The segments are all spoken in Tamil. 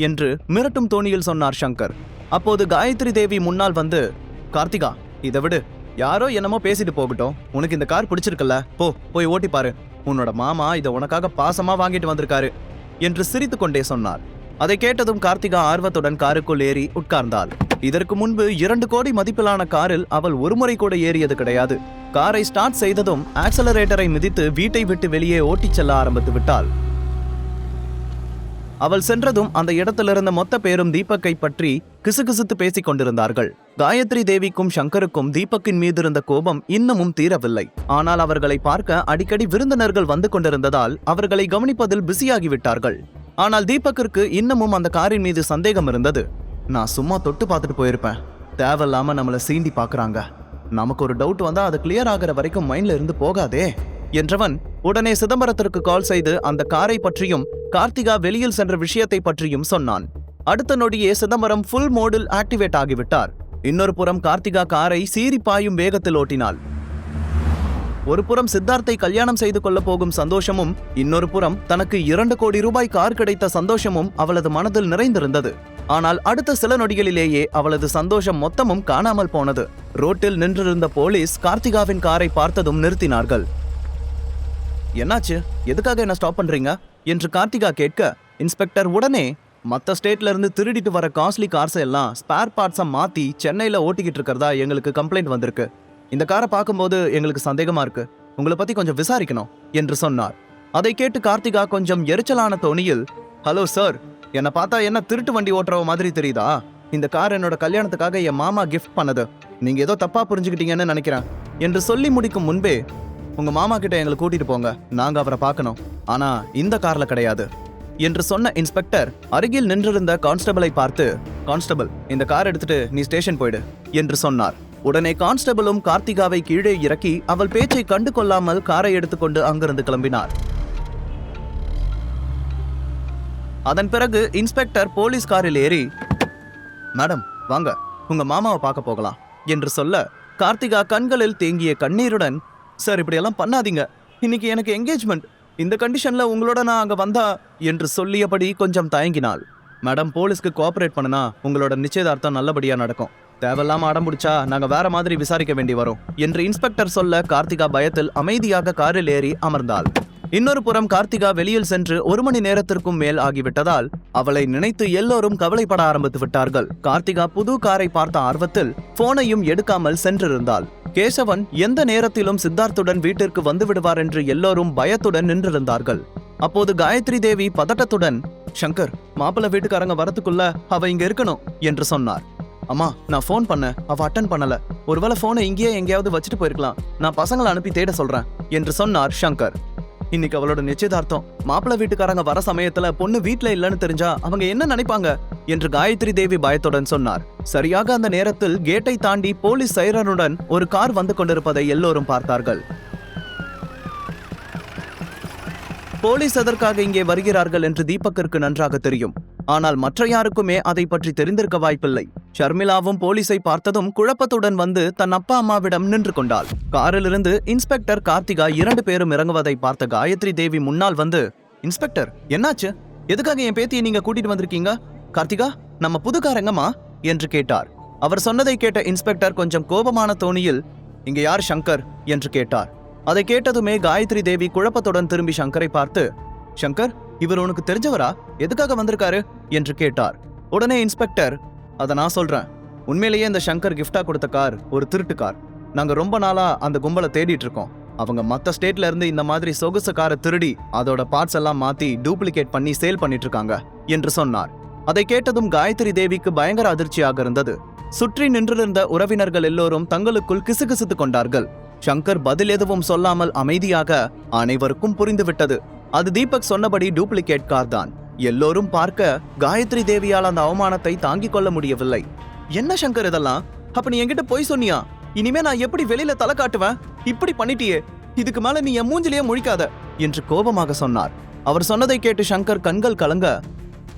என்று மிரட்டும் தோணியில் சொன்னார் சங்கர். அப்போது காயத்ரி தேவி முன்னால் வந்து, கார்த்திகா, இதை விடு, யாரோ என்னமோ பேசிட்டு போகட்டும். உனக்கு இந்த கார் பிடிச்சிருக்கல, போய் ஓட்டி பாரு. உன்னோட மாமா இதை உனக்காக பாசமா வாங்கிட்டு வந்திருக்காரு என்று சிரித்து கொண்டே சொன்னார். அதை கேட்டதும் கார்த்திகா ஆர்வத்துடன் காருக்குள் ஏறி உட்கார்ந்தாள். இதற்கு முன்பு 2 கோடி மதிப்பிலான காரில் அவள் ஒருமுறை கூட ஏறியது கிடையாது. காரை ஸ்டார்ட் செய்ததும் ஆக்சலரேட்டரை மிதித்து வீட்டை விட்டு வெளியே ஓட்டிச் செல்ல ஆரம்பித்து விட்டாள். அவள் சென்றதும் அந்த இடத்திலிருந்த மொத்த பேரும் தீபக்கை பற்றி கிசுகிசுத்து பேசிக் கொண்டிருந்தார்கள். காயத்ரி தேவிக்கும் சங்கருக்கும் தீபக்கின் மீது இருந்த கோபம் இன்னமும் தீரவில்லை. ஆனால் அவர்களை பார்க்க அடிக்கடி விருந்தினர்கள் வந்து கொண்டிருந்ததால் அவர்களை கவனிப்பதில் பிஸியாகிவிட்டார்கள். ஆனால் தீபக்கிற்கு இன்னமும் அந்த காரின் மீது சந்தேகம் இருந்தது. நான் சும்மா தொட்டு பார்த்துட்டு போயிருப்பேன், தேவையில்லாம நம்மளை சீண்டி பாக்குறாங்க, நமக்கு ஒரு டவுட் வந்தா அது கிளியர் ஆகிற வரைக்கும் மைண்ட்ல இருந்து போகாதே என்றவன் உடனே சிதம்பரத்திற்கு கால் செய்து அந்த காரை பற்றியும் கார்த்திகா வெளியில் சென்ற விஷயத்தை பற்றியும் சொன்னான். அடுத்த நொடியே சிதம்பரம் ஃபுல் மோடில் ஆக்டிவேட் ஆகிவிட்டார். இன்னொரு புறம் கார்த்திகா காரை சீறி பாயும் வேகத்தில் ஓட்டினாள். ஒரு புறம் சித்தார்த்தை கல்யாணம் செய்து கொள்ள போகும் சந்தோஷமும், இன்னொரு புறம் தனக்கு 2 கோடி ரூபாய் கார் கிடைத்த சந்தோஷமும் அவளது மனதில் நிறைந்திருந்தது. ஆனால் அடுத்த சில நொடிகளிலேயே அவளது சந்தோஷம் மொத்தமும் காணாமல் போனது. ரோட்டில் நின்றிருந்த போலீஸ் கார்த்திகாவின் காரை பார்த்ததும் நிறுத்தினார்கள். என்னாச்சு, எதுக்காக என்ன ஸ்டாப் பண்றீங்க என்று கார்த்திகா கேட்க, இன்ஸ்பெக்டர் உடனே மற்ற ஸ்டேட்ல இருந்து திருடிட்டு வர காஸ்ட்லி கார்ஸ் எல்லாம் ஸ்பேர் பார்ட்ஸை மாத்தி சென்னையில ஓட்டிக்கிட்டு இருக்கிறதா எங்களுக்கு கம்ப்ளைண்ட் வந்திருக்கு. இந்த காரை பார்க்கும்போது எங்களுக்கு சந்தேகமா இருக்கு, உங்களை பத்தி கொஞ்சம் விசாரிக்கணும் என்று சொன்னார். அதை கேட்டு கார்த்திகா கொஞ்சம் எரிச்சலான தோணியில், ஹலோ சார், என்னை பார்த்தா என்ன திருட்டு வண்டி ஓட்டுறவ மாதிரி தெரியுதா? இந்த கார் என்னோட கல்யாணத்துக்காக என் மாமா கிஃப்ட் பண்ணது, நீங்க ஏதோ தப்பா புரிஞ்சுக்கிட்டீங்கன்னு நினைக்கிறேன் என்று சொல்லி முடிக்கும் முன்பே, உங்க மாமா கிட்ட எங்களை கூட்டிட்டு போங்க, நாங்க அவரை பார்க்கணும், ஆனா இந்த கார்ல கிடையாது என்று சொன்ன இன்ஸ்பெக்டர் அருகில் நின்றிருந்த கான்ஸ்டபிளை பார்த்து, கான்ஸ்டபிள், இந்த கார் எடுத்துட்டு நீ ஸ்டேஷன் போயிடு என்று சொன்னார். உடனே கான்ஸ்டபிளும் கார்த்திகாவை கீழே இறக்கி அவள் பேச்சை கண்டு கொள்ளாமல் காரை எடுத்துக்கொண்டு அங்கிருந்து கிளம்பினார். அதன் பிறகு இன்ஸ்பெக்டர் போலீஸ் காரில் ஏறி, மேடம் வாங்க, உங்க மாமாவை பார்க்க போகலாம் என்று சொல்ல, கார்த்திகா கண்களில் தேங்கிய கண்ணீருடன், சார் இப்படியெல்லாம் பண்ணாதீங்க, இன்னைக்கு எனக்கு என்கேஜ்மெண்ட், இந்த கண்டிஷன்ல உங்களோட நான் அங்க வந்தா என்று சொல்லியபடி கொஞ்சம் தயங்கினாள். மேடம், போலீஸ்க்கு கோஆபரேட் பண்ணனா உங்களோட நிச்சயதார்த்தம் நல்லபடியா நடக்கும், தேவையில்லாம அடம் பிடிச்சா நாங்க வேற மாதிரி விசாரிக்க வேண்டி வரும் என்று இன்ஸ்பெக்டர் சொல்ல, கார்த்திகா பயத்தில் அமைதியாக காரில் ஏறி அமர்ந்தாள். இன்னொரு புறம் கார்த்திகா வெளியில் சென்று 1 மணி நேரத்திற்கும் மேல் ஆகிவிட்டதால் அவளை நினைத்து எல்லோரும் கவலைப்பட ஆரம்பித்து விட்டார்கள். கார்த்திகா புது காரை பார்த்த ஆர்வத்தில் போனையும் எடுக்காமல் சென்றிருந்தாள். கேசவன் எந்த நேரத்திலும் சித்தார்த்துடன் வீட்டிற்கு வந்து விடுவார் என்று எல்லோரும் பயத்துடன் நின்றிருந்தார்கள். அப்போது காயத்ரி தேவி பதட்டத்துடன், சங்கர், மாப்பிள்ளை வீட்டுக்காரங்க வரத்துக்குள்ள அவ இங்க இருக்கணும் என்று சொன்னார். அம்மா, நான் ஃபோன் பண்ண, அவ அட்டன் பண்ணல, ஒருவேளை போனை இங்கேயே எங்கேயாவது வச்சுட்டு போயிருக்கலாம், நான் பசங்களை அனுப்பி தேட சொல்றேன் என்று சொன்னார் சங்கர். இன்னைக்கு அவளோட நிச்சயதார்த்தம், மாப்பிள்ளை வீட்டுக்காரங்க வர சமயத்துல பொண்ணு வீட்டுல இல்லைன்னு தெரிஞ்சா அவங்க என்ன நினைப்பாங்க என்று காயத்ரி தேவி பயத்துடன் சொன்னார். சரியாக அந்த நேரத்தில் கேட்டை தாண்டி போலீஸ் சைரனுடன் ஒரு கார் வந்து கொண்டிருப்பதை எல்லோரும் பார்த்தார்கள். போலீஸ் எதற்காக இங்கே வருகிறார்கள் என்று தீபக்கிற்கு நன்றாக தெரியும். ஆனால் மற்ற யாருக்குமே அதை பற்றி தெரிந்திருக்க வாய்ப்பில்லை. ஷர்மிளாவும் போலீஸை பார்த்ததும் குழப்பத்துடன் வந்து தன் அப்பா அம்மாவிடம் நின்று கொண்டாள். காரிலிருந்து இன்ஸ்பெக்டர் கார்த்திகா 2 பேரும் இறங்குவதை பார்த்த காயத்ரி தேவி முன்னால் வந்து, இன்ஸ்பெக்டர் என்னாச்சு, எதுக்காக என் பேத்தியை நீங்க கூட்டிட்டு வந்திருக்கீங்க? கார்த்திகா, நம்ம புது காரங்கம்மா என்று கேட்டார். அவர் சொன்னதை கேட்ட இன்ஸ்பெக்டர் கொஞ்சம் கோபமான தோணியில், இங்க யார் சங்கர் என்று கேட்டார். அதை கேட்டதுமே காயத்ரி தேவி குழப்பத்துடன் திரும்பி சங்கரை பார்த்து, சங்கர், இவர் உனக்கு தெரிஞ்சவரா, எதுக்காக வந்திருக்காரு என்று கேட்டார். உடனே இன்ஸ்பெக்டர், அதை நான் சொல்றேன், உண்மையிலேயே இந்த சங்கர் கிஃப்டா கொடுத்த கார் ஒரு திருட்டு கார். நாங்க ரொம்ப நாளா அந்த கும்பலை தேடிட்டு இருக்கோம். அவங்க மற்ற ஸ்டேட்ல இருந்து இந்த மாதிரி சொகுசு காரை திருடி அதோட பார்ட்ஸ் எல்லாம் மாத்தி டூப்ளிகேட் பண்ணி சேல் பண்ணிட்டு இருக்காங்க என்று சொன்னார். அதை கேட்டதும் காயத்ரி தேவிக்கு பயங்கர அதிர்ச்சியாக இருந்தது. சுற்றி நின்றிருந்த உறவினர்கள் எல்லோரும் தங்களுக்குள் கிசுகிசுத்துக் கொண்டார்கள். சங்கர் பதில் எதுவும் சொல்லாமல் அமைதியாக, அனைவருக்கும் புரிந்துவிட்டது, அது தீபக் சொன்னபடி டூப்ளிகேட் கார் தான். எல்லோரும் பார்க்க காயத்ரி தேவியால் அந்த அவமானத்தை தாங்கிக் கொள்ள முடியவில்லை. என்ன சங்கர் இதெல்லாம், அப்ப நீ என்கிட்ட போய் சொன்னியா? இனிமே நான் எப்படி வெளியில தலை காட்டுவேன்? இப்படி பண்ணிட்டியே, இதுக்கு மேல நீ என் மூஞ்சிலேயே முழிக்காத என்று கோபமாக சொன்னார். அவர் சொன்னதை கேட்டு சங்கர் கண்கள் கலங்க,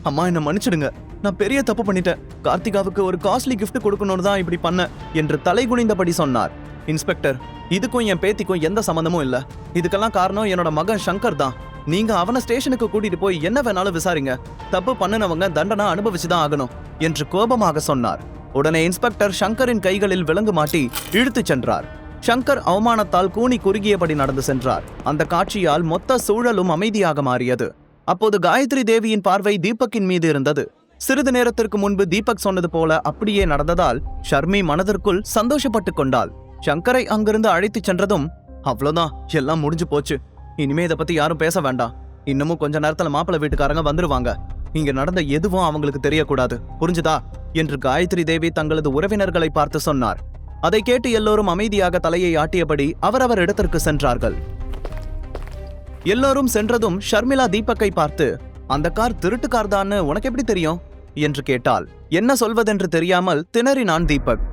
அம்மா என்ன மன்னிச்சிடுங்க, நான் பெரிய தப்பு பண்ணிட்டேன், கார்த்திகாவுக்கு ஒரு காஸ்ட்லி கிஃப்ட் கொடுக்கணும்னு தான் இப்படி பண்ண என்று தலை குனிந்தபடி சொன்னார். இன்ஸ்பெக்டர், இதுக்கும் என் பேத்திக்கும் எந்த சம்பந்தமும் இல்ல, இதுக்கெல்லாம் காரணம் என்னோட மகன் சங்கர் தான். நீங்க அவனை ஸ்டேஷனுக்கு கூட்டிட்டு போய் என்ன வேணாலும் விசாரிங்க. தப்பு பண்ணினவங்க தண்டனை அனுபவிச்சுதான் ஆகணும் என்று கோபமாக சொன்னார். உடனே இன்ஸ்பெக்டர் சங்கரின் கைகளில் விலங்கு மாட்டி இழுத்துச் சென்றார். சங்கர் அவமானத்தால் கூனி குறுகியபடி நடந்து சென்றார். அந்த காட்சியால் மொத்த சூழலும் அமைதியாக மாறியது. அப்போது காயத்ரி தேவியின் பார்வை தீபக்கின் மீது இருந்தது. சிறிது நேரத்திற்கு முன்பு தீபக் சொன்னது போல அப்படியே நடந்ததால் ஷர்மி மனதிற்குள் சந்தோஷப்பட்டு கொண்டாள். சங்கரை அங்கிருந்து அழைத்துச் சென்றதும், அவ்வளவுதான், எல்லாம் முடிஞ்சு போச்சு. இனிமே இதை பத்தி யாரும் பேச வேண்டாம். இன்னமும் கொஞ்ச நேரத்துல மாப்பிள்ளை வீட்டுக்காரங்க வந்துருவாங்க. இங்க நடந்த எதுவும் அவங்களுக்கு தெரியக்கூடாது, புரிஞ்சுதா என்று காயத்ரி தேவி தங்களது உறவினர்களை பார்த்து சொன்னார். அதை கேட்டு எல்லோரும் அமைதியாக தலையை ஆட்டியபடி அவரவர் இடத்திற்கு சென்றார்கள். எல்லோரும் சென்றதும் ஷர்மிளா தீபக்கை பார்த்து, அந்த கார் திருட்டு கார் தான் உனக்கு எப்படி தெரியும் என்று கேட்டாள். என்ன சொல்வதென்று தெரியாமல் திணறினான் தீபக்.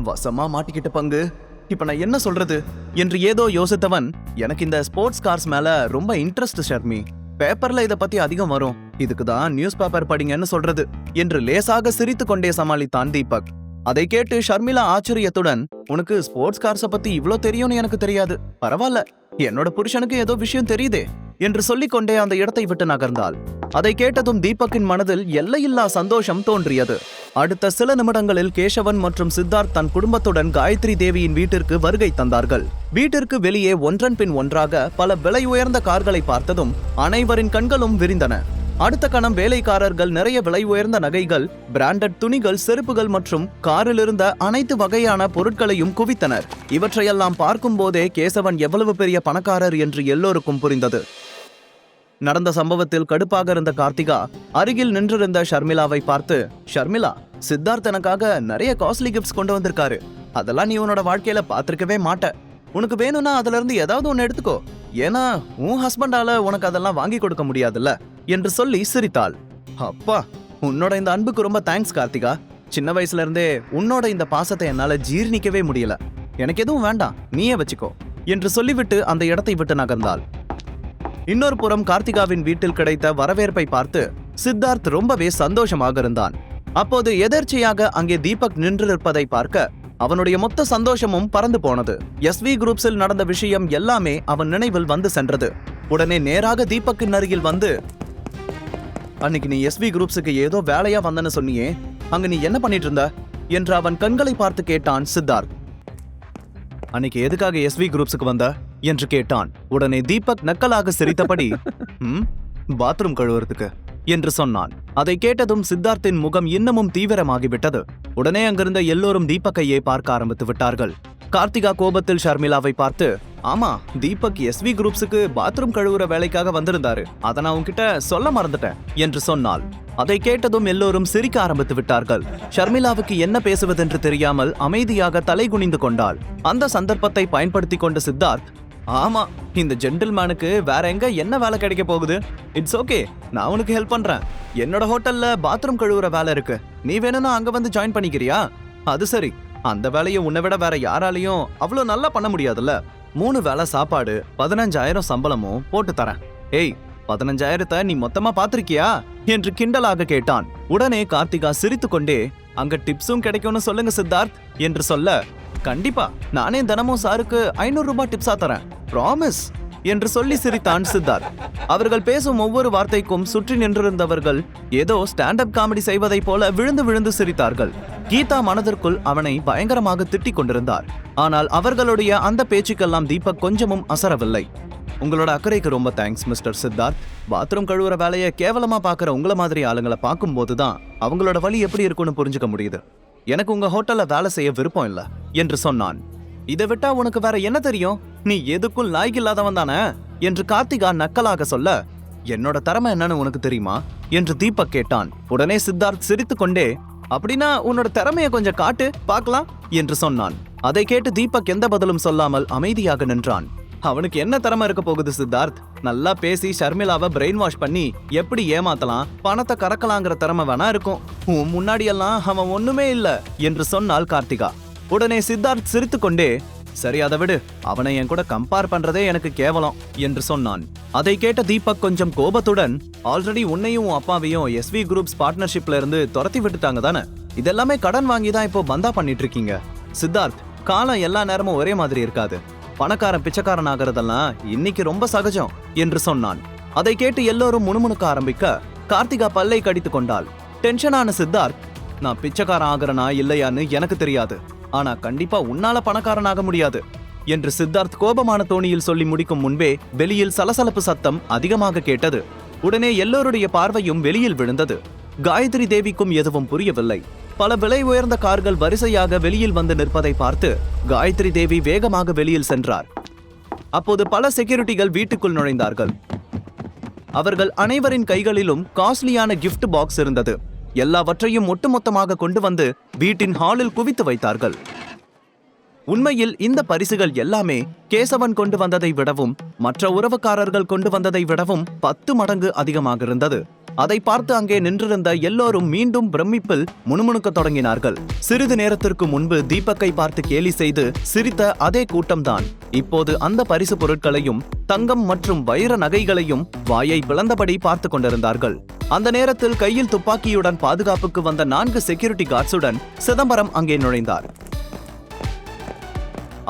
வசமா மாட்டிக்கிட்ட பங்கு, இப்ப நான் என்ன சொல்றது என்று ஏதோ யோசித்தவன், எனக்கு இந்த ஸ்போர்ட்ஸ் கார்ஸ் மேல ரொம்ப இன்ட்ரெஸ்ட் ஷர்மி. பேப்பர்ல இத பத்தி அதிகம் வரும், இதுக்குதான் நியூஸ் பேப்பர் படிங்கன்னு சொல்றது என்று லேசாக சிரித்து கொண்டே சமாளித்தான் தீபக். அதை கேட்டு ஷர்மிளா ஆச்சரியத்துடன், உனக்கு ஸ்போர்ட்ஸ் கார்ஸ பத்தி இவ்ளோ தெரியும்னு எனக்கு தெரியாது, பரவாயில்ல, என்னோட புருஷனுக்கு ஏதோ விஷயம் தெரியுதே என்று சொல்லிக்கொண்டே அந்த இடத்தை விட்டு நகர்ந்தாள். அதை கேட்டதும் தீபக்கின் மனதில் எல்லையில்லா சந்தோஷம் தோன்றியது. அடுத்த சில நிமிடங்களில் கேசவன் மற்றும் சித்தார்த் தன் குடும்பத்துடன் காயத்ரி தேவியின் வீட்டிற்கு வருகை தந்தார்கள். வீட்டிற்கு வெளியே ஒன்றன் பின் ஒன்றாக பல விலை உயர்ந்த கார்களை பார்த்ததும் அனைவரின் கண்களும் விரிந்தன. அடுத்த கணம் வேலைக்காரர்கள் நிறைய விலை உயர்ந்த நகைகள், பிராண்டட் துணிகள், செருப்புகள் மற்றும் காரில் இருந்த அனைத்து வகையான பொருட்களையும் குவித்தனர். இவற்றையெல்லாம் பார்க்கும் போதே கேசவன் எவ்வளவு பெரிய பணக்காரர் என்று எல்லோருக்கும் புரிந்தது. நடந்த சம்பவத்தில் கடுப்பாக இருந்த கார்த்திகா அருகில் நின்றிருந்த ஷர்மிளாவை பார்த்து, ஷர்மிளா, சித்தார்த் எனக்காக நிறைய காஸ்ட்லி கிஃப்ட்ஸ் கொண்டு வந்திருக்காரு. அதெல்லாம் நீ உன்னோட வாழ்க்கையில பாத்திருக்கவே மாட்ட. உனக்கு வேணும்னா அதுல இருந்து ஏதாவது ஒன்னு எடுத்துக்கோ. ஏன்னா உன் ஹஸ்பண்டால உனக்கு அதெல்லாம் வாங்கி கொடுக்க முடியாதுல்ல என்று சொல்லி சிரித்தாள். அப்பா, உன்னோட இந்த அன்புக்கு ரொம்ப தேங்க்ஸ் கார்த்திகா. சின்ன வயசுல இருந்தே உன்னோட இந்த பாசத்தை என்னால ஜீர்ணிக்கவே முடியல. எனக்கு எதுவும் வேண்டாம், நீயே வச்சுக்கோ என்று சொல்லிவிட்டு அந்த இடத்தை விட்டு நகர்ந்தாள். இன்னொரு புறம் கார்த்திகாவின் வீட்டில் கிடைத்த வரவேற்பை பார்த்து சித்தார்த் ரொம்பவே சந்தோஷமாக இருந்தான். அப்போது எதர்ச்சியாக அங்கே தீபக் நின்றிருப்பதை பார்க்க அவனுடைய மொத்த சந்தோஷமும் பறந்து போனது. SV குரூப்ஸில் நடந்த விஷயம் எல்லாமே அவன் நினைவில் வந்து சென்றது. உடனே நேராக தீபக்கின் அருகில் வந்து, அன்னைக்கு நீ SV குரூப்ஸுக்கு ஏதோ வேலையா வந்தன்னு சொன்னியே, அங்க நீ என்ன பண்ணிட்டு இருந்த என்று அவன் கண்களை பார்த்து கேட்டான் சித்தார்த். அன்னைக்கு எதுக்காக SV குரூப்ஸுக்கு வந்த என்று கேட்டான். உடனே தீபக் நக்கலாக சிரித்தபடி, பாத்ரூம் கழுவுறதுக்கு என்று சொன்னான். அதை கேட்டதும் சித்தார்த்தின் முகம் இன்னமும் தீவிரமாகிவிட்டது. உடனே அங்கிருந்த எல்லோரும் தீபக்கையே பார்க்க ஆரம்பித்து விட்டார்கள். கார்த்திகா கோபத்தில் ஷர்மிளாவை பார்த்து, ஆமா, தீபக் SV குரூப்ஸுக்கு பாத்ரூம் கழுவுற வேலைக்காக வந்திருந்தாரு, அதை நான் உன்கிட்ட சொல்ல மறந்துட்டேன் என்று சொன்னாள். அதை கேட்டதும் எல்லோரும் சிரிக்க ஆரம்பித்து விட்டார்கள். ஷர்மிளாவுக்கு என்ன பேசுவதென்று தெரியாமல் அமைதியாக தலை குனிந்து கொண்டாள். அந்த சந்தர்ப்பத்தை பயன்படுத்தி கொண்ட சித்தார்த், ஆமா, இந்த ஜென்டில்மேனுக்கு வேற எங்க என்ன வேலை கிடைக்க போகுது? இட்ஸ் ஓகே, நான் உனக்கு ஹெல்ப் பண்றேன். என்னோட ஹோட்டல்ல பாத்ரூம் கழுவுற வேலை இருக்கு, நீ வேணும்னா அங்க வந்து ஜாயின் பண்ணிக்கிறியா? அது சரி, அந்த வேலையை உன்னை விட வேற யாராலையும் அவ்வளவு நல்லா பண்ண முடியாதுல்ல. 3 வேளை சாப்பாடு, 15,000 சம்பளமும் போட்டு தரேன். ஏய், 15,000 நீ மொத்தமா பாத்திருக்கியா என்று கிண்டலாக கேட்டான். உடனே கார்த்திகா சிரித்து கொண்டே, அங்க டிப்ஸும் கிடைக்கும்னு சொல்லுங்க சித்தார்த் என்று சொல்ல, கண்டிப்பா, நானே தினமும் சாருக்கு 500 ரூபாய் டிப்ஸா தரேன், ப்ராமிஸ் என்று சொல்லி சிரித்தான் சித்தார்த். அவர்கள் பேசும் ஒவ்வொரு வார்த்தைக்கும் சுற்றி நின்றிருந்தவர்கள் ஏதோ ஸ்டாண்ட் அப் காமெடி செய்வதை போல விழுந்து விழுந்து சிரித்தார்கள். கீதா மனதிற்குள் அவனை பயங்கரமாக திட்டிக் கொண்டிருந்தார். ஆனால் அவர்களுடைய அந்த பேச்சுக்கெல்லாம் தீபக் கொஞ்சமும் அசரவில்லை. உங்களோட அக்கறைக்கு ரொம்ப தேங்க்ஸ் மிஸ்டர் சித்தார்த். பாத்ரூம் கழுவுற வேலையை கேவலமா பாக்குற உங்களை மாதிரி ஆளுங்களை பார்க்கும் போதுதான் அவங்களோட வழி எப்படி இருக்குன்னு புரிஞ்சுக்க முடியுது. எனக்கு உங்க ஹோட்டல்ல வேலை செய்ய விருப்பம் இல்ல என்று சொன்னான். இதை விட்டா உனக்கு வேற என்ன தெரியும்? நீ எதுக்கும் லாய்க்கில்லாதவன் தானே என்று கார்த்திகா நக்கலாக சொல்ல, என்னோட திறமை என்னன்னு உனக்கு தெரியுமா என்று தீபக் கேட்டான். உடனே சித்தார்த் சிரித்து கொண்டே, அப்படின்னா உன்னோட திறமைய கொஞ்சம் காட்டு பார்க்கலாம் என்று சொன்னான். அதை கேட்டு தீபக் எந்த பதிலும் சொல்லாமல் அமைதியாக நின்றான். அவனுக்கு என்ன திறமை இருக்க போகுது சித்தார்த்? நல்லா பேசி ஷர்மிளாவை பிரெயின் வாஷ் பண்ணி எப்படி ஏமாத்தலாம், பணத்தை கறக்கலாங்கிற திறமை வேணா இருக்கும். உன் முன்னாடியெல்லாம் அவன் ஒண்ணுமே இல்ல என்று சொன்னாள் கார்த்திகா. உடனே சித்தார்த் சிரித்து கொண்டே, சரி அதை விடு, அவனை என் கூட கம்பேர் பண்றதே எனக்கு கேவலம் என்று சொன்னான். அதை கேட்ட தீபக் கொஞ்சம் கோபத்துடன், ஆல்ரெடி உன்னையும் உன் அப்பாவையும் SV குரூப்ஸ் பார்ட்னர்ஷிப்ல இருந்து துரத்தி விட்டுட்டாங்க தானே, இதெல்லாமே கடன் வாங்கி தான் இப்போ பந்தா பண்ணிட்டு இருக்கீங்க. சித்தார்த், காலம் எல்லா நேரமும் ஒரே மாதிரி இருக்காது. பணக்காரன் பிச்சைக்காரன் ஆகிறதெல்லாம் இன்னைக்கு ரொம்ப சகஜம் என்று சொன்னான். அதை கேட்டு எல்லோரும் முணுமுணுக்க ஆரம்பிக்க கார்த்திகா பல்லை கடித்து கொண்டாள். டென்ஷனான சித்தார்த், நான் பிச்சைக்காரன் ஆகிறனா இல்லையான்னு எனக்கு தெரியாது, ஆனா கண்டிப்பா உன்னால பணக்காரனாக முடியாது என்று சித்தார்த் கோபமான தோணியில் சொல்லி முடிக்கும் முன்பே வெளியில் சலசலப்பு சத்தம் அதிகமாக கேட்டது. உடனே எல்லோருடைய பார்வையும் வெளியில் விழுந்தது. காயத்ரி தேவிக்கும் எதுவும் புரியவில்லை. பல விலை உயர்ந்த கார்கள் வரிசையாக வெளியில் வந்து நிற்பதை பார்த்து காயத்ரி தேவி வேகமாக வெளியில் சென்றார். அப்போது பல செக்யூரிட்டிகள் வீட்டுக்குள் நுழைந்தார்கள். அவர்கள் அனைவரின் கைகளிலும் காஸ்ட்லியான கிஃப்ட் பாக்ஸ் இருந்தது. எல்லாவற்றையும் ஒட்டுமொத்தமாக கொண்டு வந்து வீட்டின் ஹாலில் குவித்து வைத்தார்கள். உண்மையில் இந்த பரிசுகள் எல்லாமே கேசவன் கொண்டு வந்ததை விடவும் மற்ற உறவுக்காரர்கள் கொண்டு வந்ததை விடவும் 10 மடங்கு அதிகமாக இருந்தது. அதை பார்த்து அங்கே நின்றிருந்த எல்லோரும் மீண்டும் பிரமிப்பில் முணுமுணுக்க தொடங்கினார்கள். சிறிது நேரத்திற்கு முன்பு தீபக்கை பார்த்து கேலி செய்து சிரித்த அதே கூட்டம்தான் இப்போது அந்த பரிசு பொருட்களையும் தங்கம் மற்றும் வைர நகைகளையும் வாயை பிளந்தபடி பார்த்து கொண்டிருந்தார்கள். அந்த நேரத்தில் கையில் துப்பாக்கியுடன் பாதுகாப்புக்கு வந்த 4 செக்யூரிட்டி கார்ட்ஸுடன் சிதம்பரம் அங்கே நுழைந்தார்.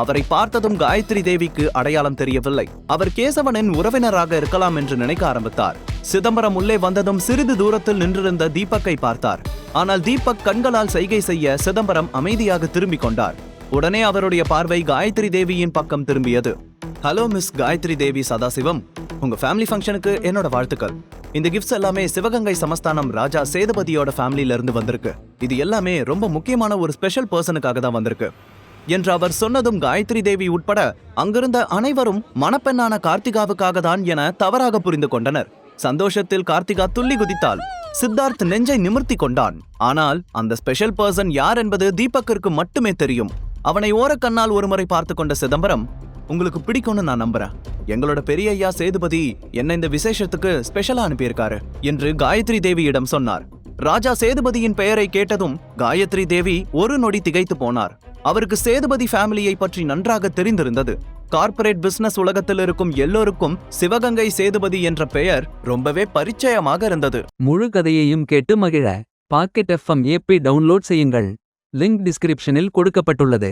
அவரை பார்த்ததும் காயத்ரி தேவிக்கு அடையாளம் தெரியவில்லை. அவர் கேசவனின் உறவினராக இருக்கலாம் என்று நினைக்க ஆரம்பித்தார். சிதம்பரம் உள்ளே வந்ததும் சிறிது தூரத்தில் நின்றிருந்த தீபக்கை பார்த்தார். ஆனால் தீபக் கண்களால் சைகை செய்ய சிதம்பரம் அமைதியாக திரும்பிக் கொண்டார். உடனே அவருடைய பார்வை காயத்ரி தேவியின் பக்கம் திரும்பியது. ஹலோ மிஸ் காயத்ரி தேவி சதாசிவம், உங்க ஃபேமிலி ஃபங்க்ஷனுக்கு என்னோட வாழ்த்துக்கள். இந்த கிஃப்ட்ஸ் எல்லாமே சிவகங்கை சமஸ்தானம் ராஜா சேதுபதியோட ஃபேமிலியில இருந்து வந்திருக்கு. இது எல்லாமே ரொம்ப முக்கியமான ஒரு ஸ்பெஷல் பர்சனுக்காக தான் வந்திருக்கு என்று அவர் சொன்னதும் காயத்ரி தேவி உட்பட அங்கிருந்த அனைவரும் மணப்பெண்ணான கார்த்திகாவுக்காக தான் என தவறாக புரிந்து கொண்டனர். சந்தோஷத்தில் கார்த்திகா துள்ளி குதித்தாள். சித்தார்த் நெஞ்சை நிமிர்த்தி கொண்டான். ஆனால் அந்த ஸ்பெஷல் பர்சன் யார் என்பது தீபக்கிற்கு மட்டுமே தெரியும். அவனை ஓரக்கண்ணால் ஒருமுறை பார்த்து கொண்ட சிதம்பரம், உங்களுக்கு பிடிக்கும்னு நான் நம்புறேன். எங்களோட பெரிய ஐயா சேதுபதி என்ன இந்த விசேஷத்துக்கு ஸ்பெஷலா அனுப்பியிருக்காரு என்று காயத்ரி தேவியிடம் சொன்னார். ராஜா சேதுபதியின் பெயரை கேட்டதும் காயத்ரி தேவி ஒரு நொடி திகைத்து போனார். அவருக்கு சேதுபதி ஃபேமிலியை பற்றி நன்றாக தெரிந்திருந்தது. கார்ப்பரேட் பிசினஸ் உலகத்தில் இருக்கும் எல்லோருக்கும் சிவகங்கை சேதுபதி என்ற பெயர் ரொம்பவே பரிச்சயமாக இருந்தது. முழு கதையையும் கேட்டு மகிழ பாக்கெட் FM ஆப்பை டவுன்லோட் செய்யுங்கள். லிங்க் டிஸ்கிரிப்ஷனில் கொடுக்கப்பட்டுள்ளது.